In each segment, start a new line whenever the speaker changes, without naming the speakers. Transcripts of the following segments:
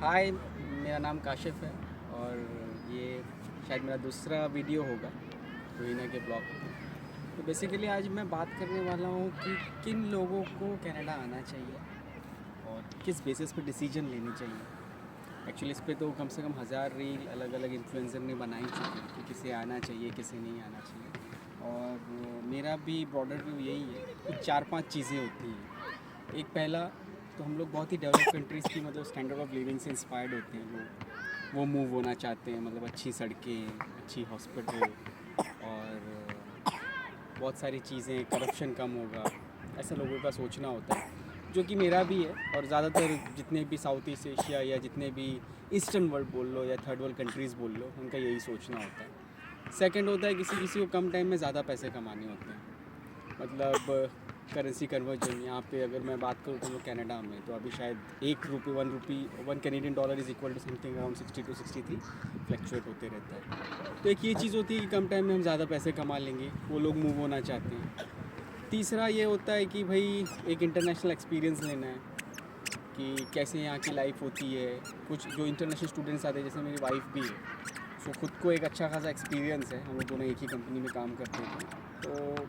हाय, मेरा नाम काशिफ़ है और ये शायद मेरा दूसरा वीडियो होगा रोहिना के ब्लॉग पे। तो बेसिकली आज मैं बात करने वाला हूँ कि किन लोगों को कनाडा आना चाहिए और किस बेसिस पे डिसीजन लेनी चाहिए। एक्चुअली इस पे तो कम से कम 1000 रील अलग अलग इन्फ्लुएंसर ने बनाई चुकी है कि किसे आना चाहिए किसे नहीं आना चाहिए। और मेरा भी ब्रॉडर व्यू यही है, कुछ 4-5 चीज़ें होती हैं। एक पहला तो हम लोग बहुत ही डेवलप कंट्रीज़ की मतलब स्टैंडर्ड ऑफ लिविंग से इंस्पायर्ड होते हैं लोग, वो मूव होना चाहते हैं, मतलब अच्छी सड़कें, अच्छी हॉस्पिटल और बहुत सारी चीज़ें, करप्शन कम होगा, ऐसा लोगों का सोचना होता है, जो कि मेरा भी है। और ज़्यादातर जितने भी साउथ ईस्ट एशिया या जितने भी ईस्टर्न वर्ल्ड बोल लो या थर्ड वर्ल्ड कंट्रीज़ बोल लो, उनका यही सोचना होता है। सेकंड होता है किसी किसी को कम टाइम में ज़्यादा पैसे कमाने होते हैं, मतलब करेंसी कन्वर्जन। यहाँ पे अगर मैं बात करूँ तो कनाडा में तो अभी शायद one Canadian dollar is equal to something around 60 to 63 fluctuate होते रहता है। तो एक ये चीज़ होती है कि कम टाइम में हम ज़्यादा पैसे कमा लेंगे, वो लोग मूव होना चाहते हैं। तीसरा ये होता है कि भाई एक इंटरनेशनल एक्सपीरियंस लेना है कि कैसे यहाँ की लाइफ होती है। कुछ जो इंटरनेशनल स्टूडेंट्स आते हैं, जैसे मेरी वाइफ भी है, सो खुद को एक अच्छा खासा एक्सपीरियंस है, हम लोग दोनों एक ही कंपनी में काम करते थे। तो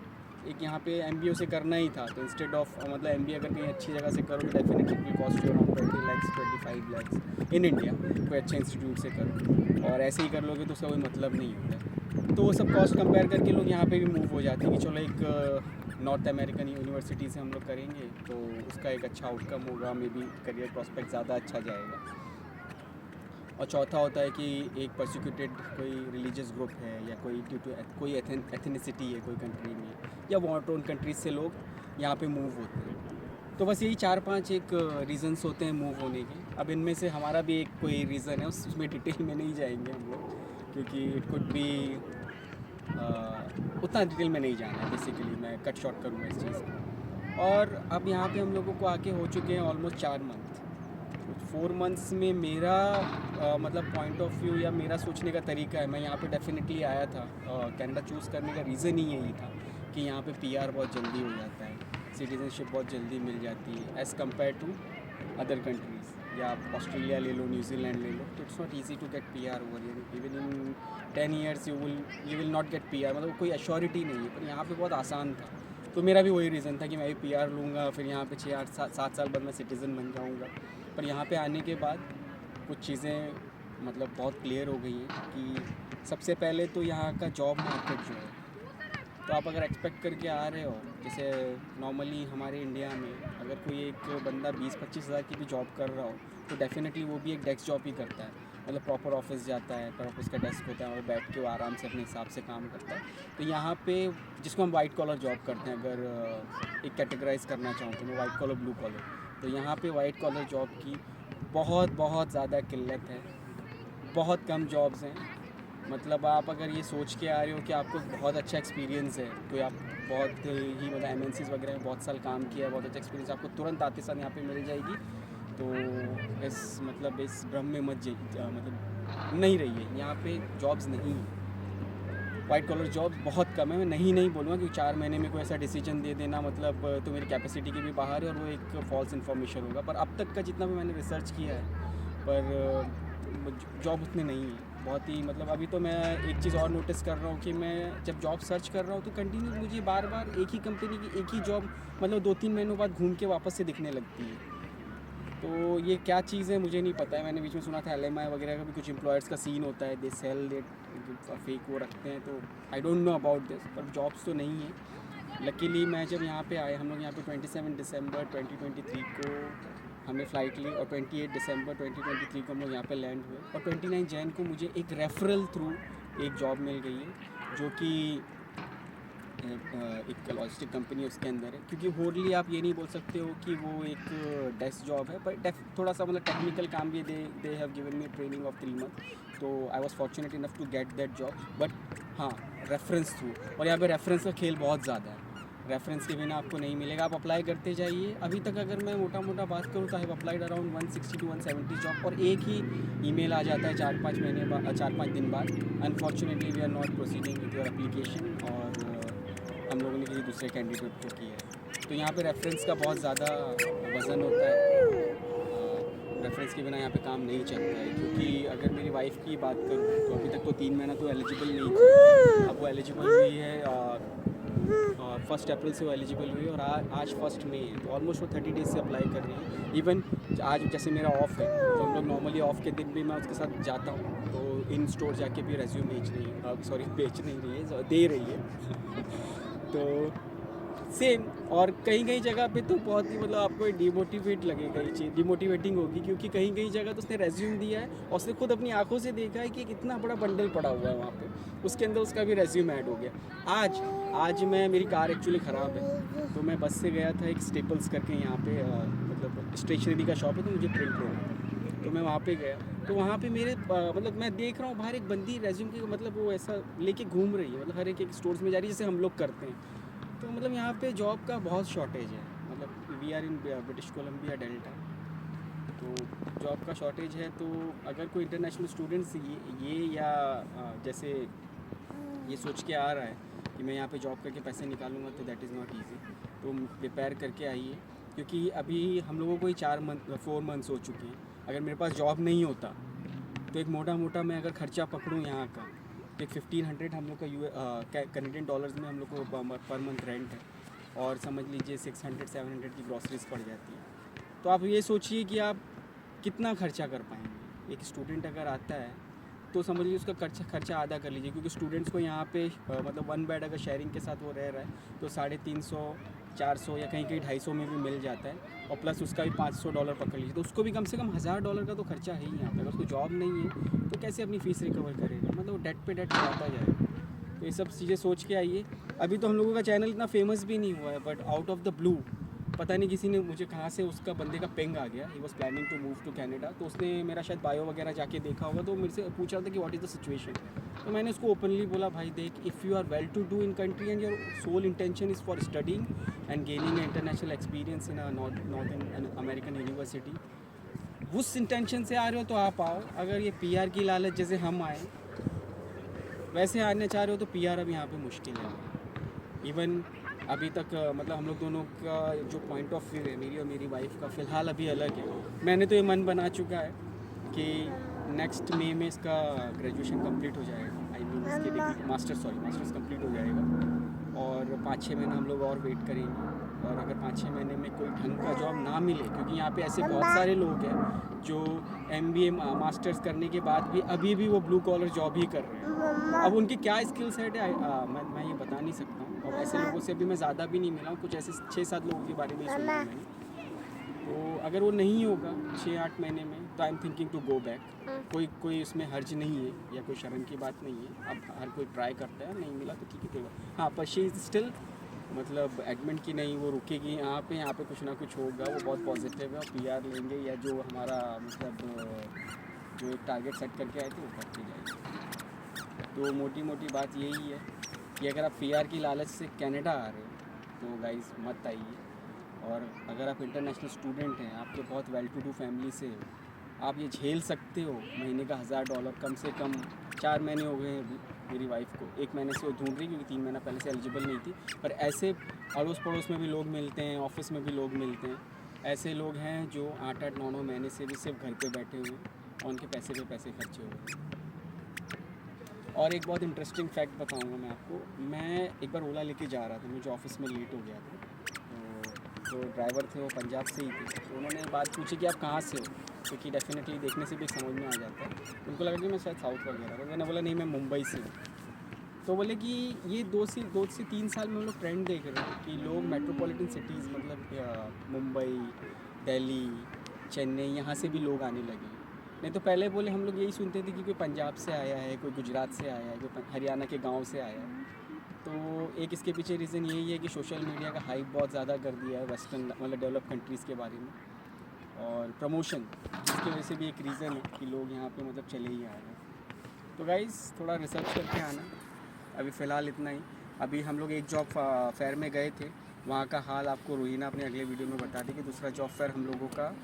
एक यहाँ पे MBO से करना ही था, तो इंस्टेड ऑफ मतलब MBA अगर कहीं अच्छी जगह से करो तो definitely will cost you around 20 lakhs 25 lakhs in India, कोई अच्छे इंस्टीट्यूट से करो। और ऐसे ही कर लोगे तो उसका कोई मतलब नहीं होता है। तो वो सब कॉस्ट कंपेयर करके लोग यहाँ पे भी मूव हो जाते हैं कि चलो एक नॉर्थ अमेरिकन यूनिवर्सिटी से हम लोग करेंगे तो उसका एक अच्छा आउटकम होगा, मे बी करियर प्रॉस्पेक्ट ज़्यादा अच्छा जाएगा। और चौथा होता है कि एक परसिक्यूटेड कोई रिलीजियस ग्रुप है या कोई ड्यू टू कोई एथनिसिटी है कोई कंट्री में, या वॉर टोन कंट्रीज से लोग यहाँ पे मूव होते हैं। तो बस यही 4-5 एक रीज़न्स होते हैं मूव होने के। अब इनमें से हमारा भी एक कोई रीज़न है, उसमें डिटेल में नहीं जाएंगे हम लोग, क्योंकि इट कुड बी उतना डिटेल में नहीं जाना है। बेसिकली मैं कट शॉर्ट करूँगा इस चीज़ को। और अब यहाँ पे हम लोगों को आके हो चुके हैं ऑलमोस्ट 4 मंथ। 4 मंथ्स में मेरा मतलब पॉइंट ऑफ व्यू या मेरा सोचने का तरीका है, मैं यहाँ पे डेफिनेटली आया था। कनाडा चूज़ करने का रीज़न ही यही था कि यहाँ पे PR बहुत जल्दी हो जाता है, सिटीजनशिप बहुत जल्दी मिल जाती है as compared to other countries. या आप ऑस्ट्रेलिया ले लो, न्यूजीलैंड ले लो, तो it's not easy to get PR over here. Even in 10 years you will not get PR, मतलब कोई एश्योरिटी नहीं है। पर यहाँ पे बहुत आसान था, तो मेरा भी वही रीज़न था कि मैं भी PR लूँगा, फिर यहाँ पे 6-8-7 साल बाद मैं सिटीज़न बन जाऊँगा। पर यहाँ पे आने के बाद कुछ चीज़ें मतलब बहुत क्लियर हो गई हैं कि सबसे पहले तो यहाँ का जॉब मार्केट जो है, तो आप अगर एक्सपेक्ट करके आ रहे हो, जैसे नॉर्मली हमारे इंडिया में अगर कोई एक बंदा 20-25 हज़ार की भी जॉब कर रहा हो तो डेफिनेटली वो भी एक डेस्क जॉब ही करता है, मतलब प्रॉपर ऑफिस जाता है, प्रॉपर उसका डेस्क होता है और बैठ के वो आराम से अपने हिसाब से काम करता है। तो यहाँ पे जिसको हम वाइट कॉलर जॉब करते हैं, अगर एक कैटेगराइज करना चाहूँ तो मैं वाइट कॉलर ब्लू कॉलर, तो यहाँ पे वाइट कॉलर जॉब की बहुत बहुत ज़्यादा किल्लत है, बहुत कम जॉब्स हैं। मतलब आप अगर ये सोच के आ रहे हो कि आपको बहुत अच्छा एक्सपीरियंस है, कोई आप बहुत ही मतलब MNCs वगैरह में बहुत साल काम किया है, बहुत अच्छा एक्सपीरियंस आपको तुरंत आते साल यहाँ पे मिल जाएगी, तो इस भ्रम में मत मतलब नहीं रहिए। यहाँ पे जॉब्स नहीं है, वाइट कॉलर जॉब्स बहुत कम है। मैं नहीं बोलूँगा कि 4 महीने में कोई ऐसा डिसीजन दे देना मतलब तो मेरी कैपेसिटी की भी बाहर है और वो एक फॉल्स इन्फॉर्मेशन होगा। पर अब तक का जितना भी मैंने रिसर्च किया है, पर जॉब उतने नहीं है, बहुत ही मतलब। अभी तो मैं एक चीज़ और नोटिस कर रहा हूँ कि मैं जब जॉब सर्च कर रहा हूँ तो कंटिन्यू मुझे बार बार एक ही कंपनी की एक ही जॉब मतलब 2-3 महीनों बाद घूम के वापस से दिखने लगती है। तो ये क्या चीज़ है मुझे नहीं पता है। मैंने बीच में सुना था LMI वगैरह का भी कुछ एम्प्लॉयर्स का सीन होता है, दे सेल इट फेक वो रखते हैं, तो I don't know about this, पर जॉब्स तो नहीं है। लकीली मैं जब यहाँ पे आए, हम लोग यहाँ पे 27 दिसंबर 2023 को हमें फ़्लाइट ली और 28 दिसंबर 2023 को हम लोग यहाँ पे लैंड हुए और 29 जैन को मुझे एक रेफरल थ्रू एक जॉब मिल गई है, जो कि एक लॉजिस्टिक कंपनी उसके अंदर है। क्योंकि होरली आप ये नहीं बोल सकते हो कि वो एक डेस्क जॉब है, पर थोड़ा सा मतलब टेक्निकल काम भी they have given me training of 3 month, तो I was fortunate enough to get that job. But हाँ, रेफरेंस थ्रू, और यहाँ पे रेफरेंस का खेल बहुत ज़्यादा है, रेफरेंस के बिना आपको नहीं मिलेगा। आप अप्लाई करते जाइए। अभी तक अगर मैं मोटा बात करूँ तो I have applied around 160 to 170 job, और एक ही ईमेल आ जाता है 4-5 दिन बाद, unfortunately we are not proceeding with your application, और हम लोगों ने किसी दूसरे कैंडिडेट को किया है। तो यहाँ पे रेफरेंस का बहुत ज़्यादा वज़न होता है। रेफरेंस के बिना यहाँ पे काम नहीं चलता है, क्योंकि अगर मेरी वाइफ की बात करूँ तो अभी तक तो 3 महीना तो एलिजिबल नहीं थी। अब वो एलिजिबल हुई है, 1 अप्रैल से वो एलिजिबल हुई है और आज 1 मई है, तो ऑलमोस्ट वो 30 डेज से अप्लाई कर रही है। इवन आज जैसे मेरा ऑफ है तो हम लोग नॉर्मली ऑफ के दिन भी मैं उसके साथ जाता हूँ, तो इन स्टोर जाके भी रेज्यूम बेच नहीं रही है, दे रही है तो सेम। और कहीं कहीं जगह पे तो बहुत ही मतलब आपको डिमोटिवेट लगेगा, ये चीज़ डिमोटिवेटिंग होगी, क्योंकि कहीं कहीं जगह तो उसने रेज्यूम दिया है और उसने खुद अपनी आंखों से देखा है कि कितना बड़ा बंडल पड़ा हुआ है वहाँ पे, उसके अंदर उसका भी रेज्यूम ऐड हो गया। आज मेरी कार एक्चुअली ख़राब है, तो मैं बस से गया था एक स्टेपल्स करके, यहाँ पे मतलब स्टेशनरी का शॉप है, तो मुझे प्रिंट लेना था, तो मैं वहाँ पे गया, तो वहाँ पे मेरे मतलब मैं देख रहा हूँ बाहर एक बंदी रेज्यूम की मतलब वो ऐसा लेके घूम रही है, मतलब हर एक स्टोर्स में जा रही है जैसे हम लोग करते हैं। तो मतलब यहाँ पे जॉब का बहुत शॉर्टेज है, मतलब we are in British Columbia Delta, तो जॉब का शॉर्टेज है। तो अगर कोई इंटरनेशनल स्टूडेंट्स ये या जैसे ये सोच के आ रहा है कि मैं यहाँ पे जॉब करके पैसे निकालूंगा, तो दैट इज़ नॉट ईजी। तो प्रिपेयर करके आइए, क्योंकि अभी हम लोगों को ही 4 मंथ्स हो चुके हैं। अगर मेरे पास जॉब नहीं होता तो एक मोटा मैं अगर खर्चा पकड़ूँ यहाँ का, तो एक 1500 हम लोग का कैनेडियन डॉलर्स में हम लोग को पर मंथ रेंट है, और समझ लीजिए 600-700 की ग्रॉसरीज पड़ जाती है। तो आप ये सोचिए कि आप कितना खर्चा कर पाएंगे। एक स्टूडेंट अगर आता है तो समझ लीजिए उसका खर्चा आधा कर लीजिए, क्योंकि स्टूडेंट्स को यहाँ पे मतलब 1 बेड अगर शेयरिंग के साथ वो रह रहा है तो 350-400 या कहीं कहीं 250 में भी मिल जाता है, और प्लस उसका भी $500 पकड़ लीजिए, तो उसको भी कम से कम $1000 का तो खर्चा है ही यहाँ पे। अगर उसको जॉब नहीं है तो कैसे अपनी फ़ीस रिकवर करेगा, मतलब वो डेट पे डेट आता जाएगा। तो ये सब चीज़ें सोच के आइए। अभी तो हम लोगों का चैनल इतना फेमस भी नहीं हुआ है, but out of the blue पता नहीं किसी ने मुझे कहाँ से उसका बंदे का पिंग आ गया, he was planning to move to Canada, तो उसने मेरा शायद बायो वगैरह जाके देखा होगा, तो मेरे से पूछ रहा था कि व्हाट इज़ द सिचुएशन। तो मैंने उसको ओपनली बोला, भाई देख, if you are well to do in country and your sole intention is for studying and gaining international experience in North American university, उस इंटेंशन से आ रहे हो तो आप आओ। अगर ये पीआर की लालच जैसे हम आए वैसे आने चाह रहे हो तो पीआर अब यहाँ पे मुश्किल है। इवन अभी तक मतलब हम लोग दोनों का जो पॉइंट ऑफ व्यू है, मेरी और मेरी वाइफ का, फ़िलहाल अभी अलग है। मैंने तो ये मन बना चुका है कि नेक्स्ट मई में इसका ग्रेजुएशन कंप्लीट हो जाएगा, आई मीन इसकी डिग्री मास्टर्स कंप्लीट हो जाएगा, और 5-6 महीना हम लोग और वेट करेंगे। और अगर 5-6 महीने में कोई ढंग का जॉब ना मिले, क्योंकि यहाँ पे ऐसे बहुत सारे लोग हैं जो MBA मास्टर्स करने के बाद भी अभी भी वो ब्लू कॉलर जॉब ही कर रहे हैं। अब उनकी क्या स्किल सेट है मैं ये बता नहीं सकता हूँ, और ऐसे लोगों से अभी मैं ज़्यादा भी नहीं मिला हूँ, कुछ ऐसे 6-7 लोगों के बारे में ही सुना है मैंने। तो अगर वो नहीं होगा 6-8 महीने में, तो I am thinking to go back. कोई उसमें हर्ज नहीं है या कोई शर्म की बात नहीं है, अब हर कोई ट्राई करता है, नहीं मिला तो ठीक है कोई बात। हाँ, पर शी इज़ स्टिल मतलब एडमिट की नहीं, वो रुकेगी यहाँ पे कुछ ना कुछ होगा, वो बहुत पॉजिटिव है, और पीआर लेंगे या जो हमारा मतलब जो एक टारगेट सेट करके आए थे वो करके जाएंगे। तो मोटी बात यही है कि अगर आप पीआर की लालच से कनाडा आ रहे हो तो गाइस मत आइए। और अगर आप इंटरनेशनल स्टूडेंट हैं, आपके बहुत वेल टू डू फैमिली से हो, आप ये झेल सकते हो महीने का $1000, कम से कम 4 महीने हो गए अभी मेरी वाइफ को, 1 महीने से वो ढूंढ रही, क्योंकि 3 महीना पहले से एलिजिबल नहीं थी। पर ऐसे अड़ोस पड़ोस में भी लोग मिलते हैं, ऑफिस में भी लोग मिलते हैं, ऐसे लोग हैं जो 8-9 महीने से भी सिर्फ घर पे बैठे हुए और उनके पैसे पे पैसे खर्चे हो रहे हैं। और एक बहुत इंटरेस्टिंग फैक्ट बताऊंगा मैं आपको। मैं एक बार ओला लेके जा रहा था, मुझे ऑफिस में लेट हो गया था, तो ड्राइवर थे वो पंजाब से ही थे, तो उन्होंने बात पूछी कि आप कहाँ से हो, क्योंकि डेफिनेटली देखने से भी समझ में आ जाता है। उनको लगा कि मैं शायद साउथ वगैरह, तो मैंने बोला नहीं मैं मुंबई से हूँ। तो बोले कि ये 2 से 3 साल में हम लोग ट्रेंड देख रहे हैं कि लोग मेट्रोपॉलिटन सिटीज़ मतलब मुंबई, दिल्ली, चेन्नई, यहाँ से भी लोग आने लगे। नहीं तो पहले बोले हम लोग यही सुनते थे कि कोई पंजाब से आया है, कोई गुजरात से आया है, कोई हरियाणा के गांव से आया है। तो एक इसके पीछे रीज़न यही है कि सोशल मीडिया का हाइप बहुत ज़्यादा कर दिया है वेस्टर्न मतलब डेवलप कंट्रीज़ के बारे में, और प्रमोशन, इसकी वजह से भी एक रीज़न है कि लोग यहाँ पे मतलब चले ही आ रहे हैं। तो गाइस थोड़ा रिसर्च करके आना। अभी फ़िलहाल इतना ही। अभी हम लोग एक जॉब फेयर में गए थे, वहाँ का हाल आपको रोहिना अपने अगले वीडियो में बता दी कि दूसरा जॉब फेयर हम लोगों का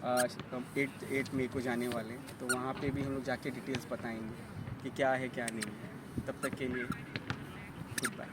8 मई को जाने वाले हैं, तो वहाँ पे भी हम लोग जाके डिटेल्स बताएंगे कि क्या है क्या नहीं है। तब तक के लिए गुड बाय।